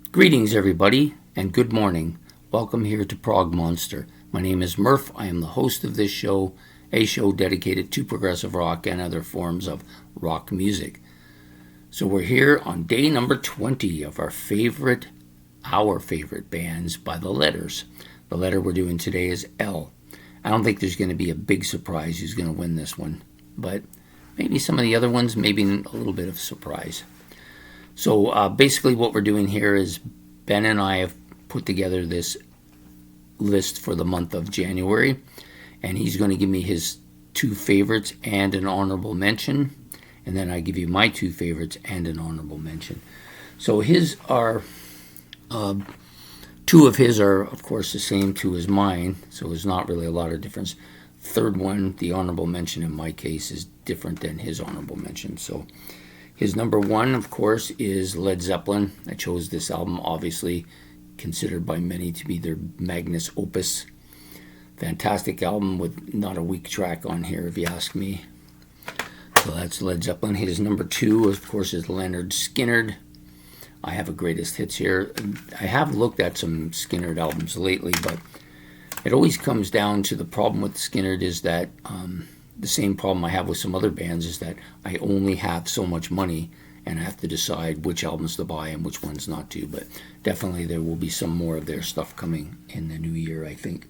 Greetings, everybody, and good morning. Welcome here to Prog Monster. My name is Murph. I am the host of this show, a show dedicated to progressive rock and other forms of rock music. So we're here on day number 20 of our favorite bands by the letters. The letter we're doing today is L. I don't think there's going to be a big surprise who's going to win this one, but maybe some of the other ones, maybe a little bit of surprise. So basically what we're doing here is Ben and I have put together this list for the month of January, and he's going to give me his two favorites and an honorable mention, and then I give you my two favorites and an honorable mention. So two of his are, of course, the same two as mine, so there's not really a lot of difference. Third one, the honorable mention in my case, is different than his honorable mention. So his number one, of course, is Led Zeppelin. I chose this album, obviously considered by many to be their magnus opus. Fantastic album with not a weak track on here, if you ask me. So that's Led Zeppelin. His number two, of course, is Lynyrd Skynyrd. I have a greatest hits here. I have looked at some Skynyrd albums lately, but it always comes down to the problem with Skynyrd is that the same problem I have with some other bands is that I only have so much money and I have to decide which albums to buy and which ones not to. But definitely there will be some more of their stuff coming in the new year, I think.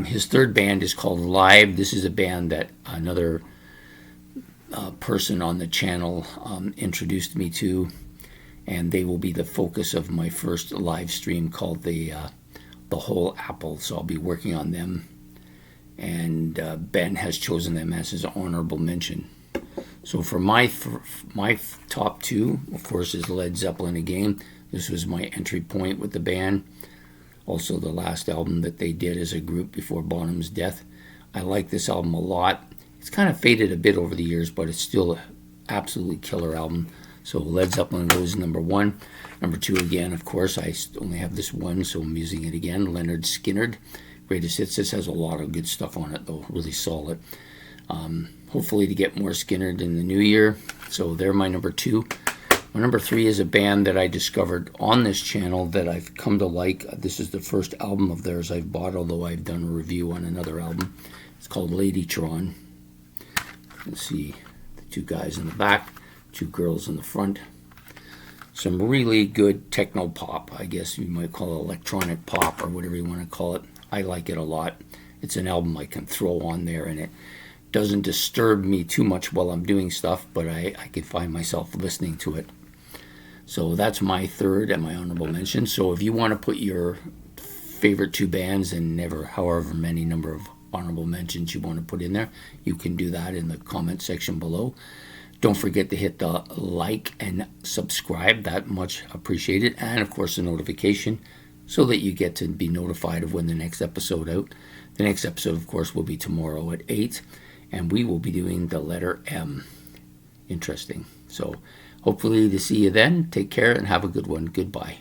His third band is called Live. This is a band that another person on the channel introduced me to, and they will be the focus of my first live stream called the Whole Apple. So I'll be working on them. And Ben has chosen them as his honorable mention. So for my top two, of course, is Led Zeppelin again. This was my entry point with the band. Also the last album that they did as a group before Bonham's death. I like this album a lot. It's kind of faded a bit over the years, but it's still an absolutely killer album. So Led Zeppelin goes number one. Number two again, of course, I only have this one, so I'm using it again. Lynyrd Skynyrd. Greatest hits. This has a lot of good stuff on it, though. Really solid. Hopefully to get more Skynyrd in the new year. So they're my number two. My number three is a band that I discovered on this channel that I've come to like. This is the first album of theirs I've bought, although I've done a review on another album. It's called Ladytron. Let's see the two guys in the back, two girls in the front. Some really good techno pop, I guess you might call it electronic pop or whatever you want to call it. I like it a lot. It's an album I can throw on there, and it doesn't disturb me too much while I'm doing stuff, but I can find myself listening to it. So that's my third and my honorable mention. So if you want to put your favorite two bands and however many number of honorable mentions you want to put in there, you can do that in the comment section below. Don't forget to hit the like and subscribe. That much appreciated. And of course the notification, so that you get to be notified of when the next episode out. The next episode, of course, will be tomorrow at 8, and we will be doing the letter M. Interesting. So hopefully to see you then. Take care and have a good one. Goodbye.